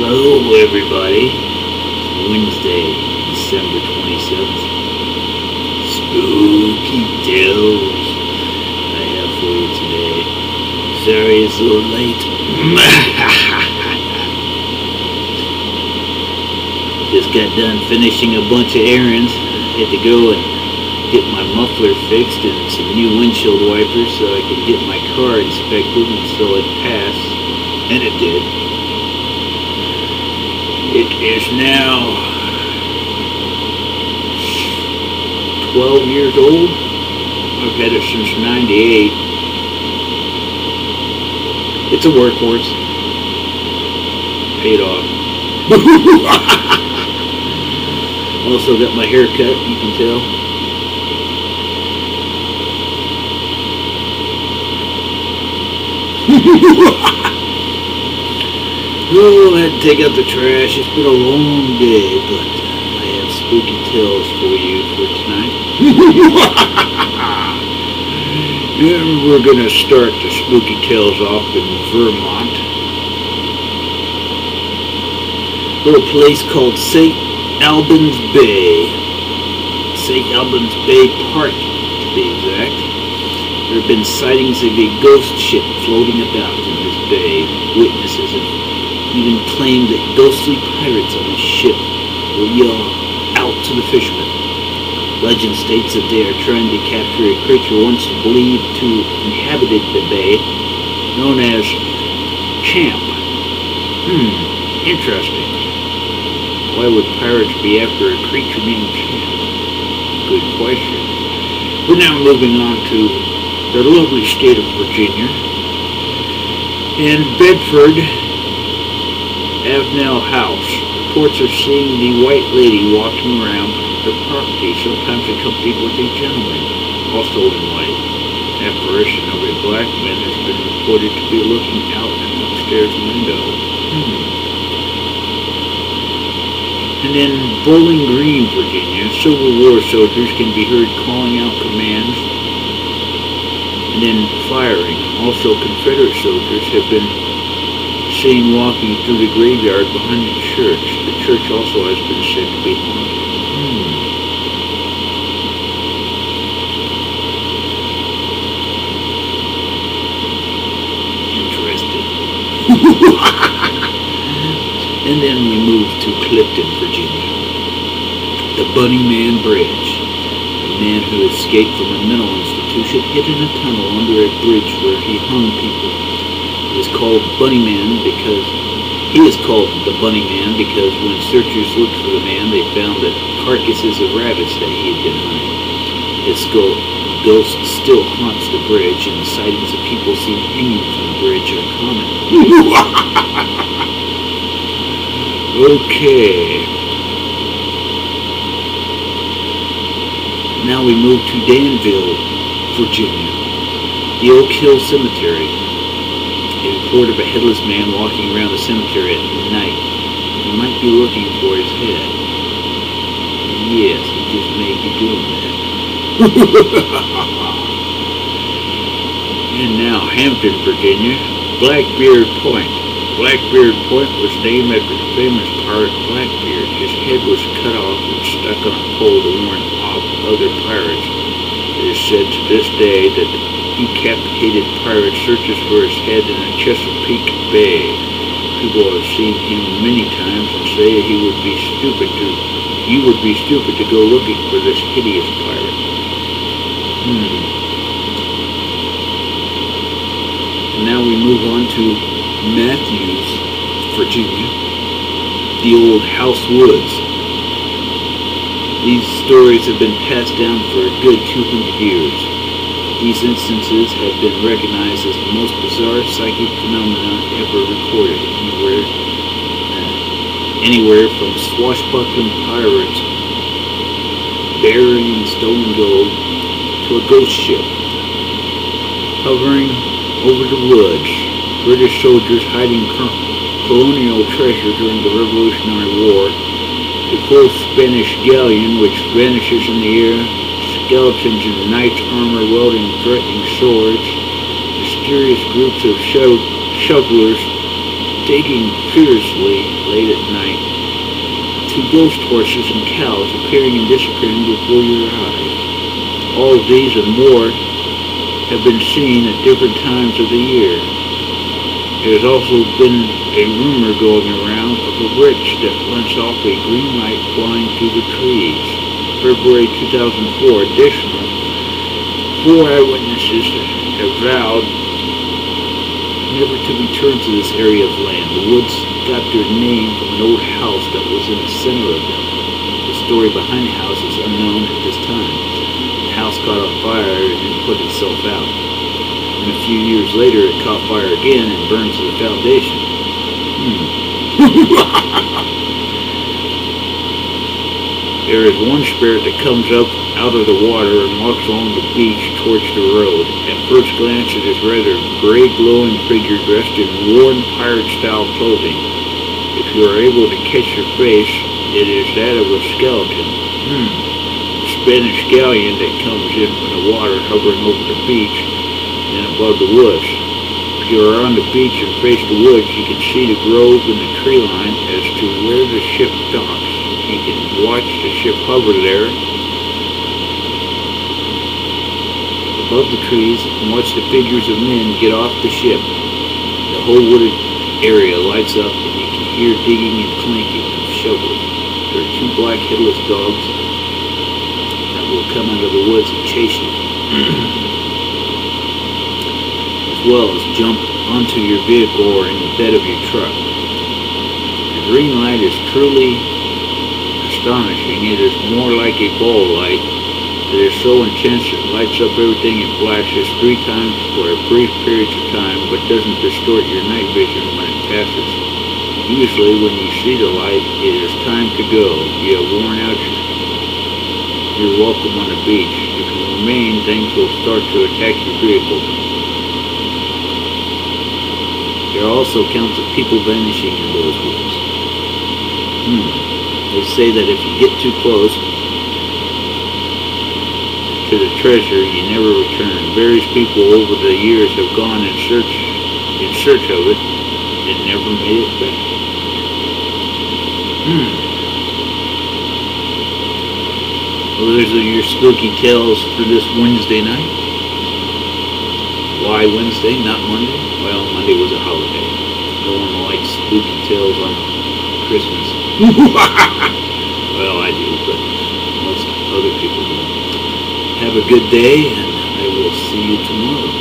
Hello everybody, Wednesday, December 27th, spooky tales I have for you today. Sorry it's a little late. Just got done finishing a bunch of errands. I had to go and get my muffler fixed and some new windshield wipers so I could get my car inspected and so it passed, and it did. It is now 12 years old. I've had it since '98. It's a workhorse. Paid off. Also got my hair cut, you can tell. Oh, I had to take out the trash. It's been a long day, but I have spooky tales for you for tonight. And we're going to start the spooky tales off in Vermont. A little place called St. Albans Bay. St. Albans Bay Park, to be exact. There have been sightings of a ghost ship floating about in this bay. Witnesses have even claimed that ghostly pirates on the ship will yell out to the fishermen. Legend states that they are trying to capture a creature once believed to inhabited the bay, known as Champ. Interesting. Why would pirates be after a creature named Champ? Good question. We're now moving on to the lovely state of Virginia. In Bedford, Avenel House, reports of seeing the white lady walking around the property, sometimes accompanied with a gentleman, also in white. An apparition of a black man has been reported to be looking out an upstairs window. And in Bowling Green, Virginia, Civil War soldiers can be heard calling out commands and then firing. Also, Confederate soldiers have been seen walking through the graveyard behind the church. The church also has been said to be haunted. Interesting. And then we move to Clifton, Virginia. The Bunny Man Bridge. A man who escaped from a mental institution hid in a tunnel under a bridge where he hung people. He is called the Bunny Man because when searchers looked for the man, they found the carcasses of rabbits that he had been hunting. His ghost still haunts the bridge, and sightings of people seen hanging from the bridge are common. Okay. Now we move to Danville, Virginia. The Oak Hill Cemetery. A report of a headless man walking around the cemetery at night. You might be looking for his head. Yes, he just may be doing that. And now, Hampton, Virginia. Blackbeard Point. Blackbeard Point was named after the famous pirate Blackbeard. His head was cut off and stuck on a pole to warn off other pirates. It is said to this day that the decapitated pirate searches for his head in the Chesapeake Bay. People have seen him many times and say you would be stupid to go looking for this hideous pirate. And now we move on to Matthews, Virginia. The Old House Woods. These stories have been passed down for a good 200 years. These instances have been recognized as the most bizarre psychic phenomena ever recorded anywhere from swashbuckling pirates burying stolen gold to a ghost ship hovering over the woods, British soldiers hiding colonial treasure during the Revolutionary War, a full Spanish galleon which vanishes in the air, skeletons in knight's armor wielding threatening swords, mysterious groups of shovelers digging fiercely late at night. Two ghost horses and cows appearing and disappearing before your eyes. All of these and more have been seen at different times of the year. There has also been a rumor going around of a witch that lets off a green light flying through the trees. February 2004. Additionally, 4 eyewitnesses have vowed never to return to this area of land. The woods got their name from an old house that was in the center of them. The story behind the house is unknown at this time. The house caught on fire and then put itself out. And a few years later, it caught fire again and burned to the foundation. There is one spirit that comes up out of the water and walks along the beach towards the road. At first glance, it is rather a gray glowing figure dressed in worn pirate-style clothing. If you are able to catch your face, it is that of a skeleton. A Spanish galleon that comes in from the water hovering over the beach and above the woods. If you are on the beach and face the woods, you can see the grove and the tree line as to where the ship docks. You can watch the ship hover there above the trees and watch the figures of men get off the ship. The whole wooded area lights up and you can hear digging and clanking of shovels. There are 2 black headless dogs that will come out of the woods and chase you. As well as jump onto your vehicle or in the bed of your truck. The green light is truly astonishing. It is more like a ball light. It is so intense it lights up everything and flashes 3 times for a brief period of time, but doesn't distort your night vision when it passes. Usually when you see the light, it is time to go. You have worn out your welcome on the beach. If you remain, things will start to attack your vehicle. There are also accounts of people vanishing in those woods. They say that if you get too close to the treasure, you never return. Various people over the years have gone in search of it and never made it back. Well, those are your spooky tales for this Wednesday night. Why Wednesday, not Monday? Well, Monday was a holiday. No one likes spooky tales on Christmas. Well, I do, but most other people don't. Have a good day, and I will see you tomorrow.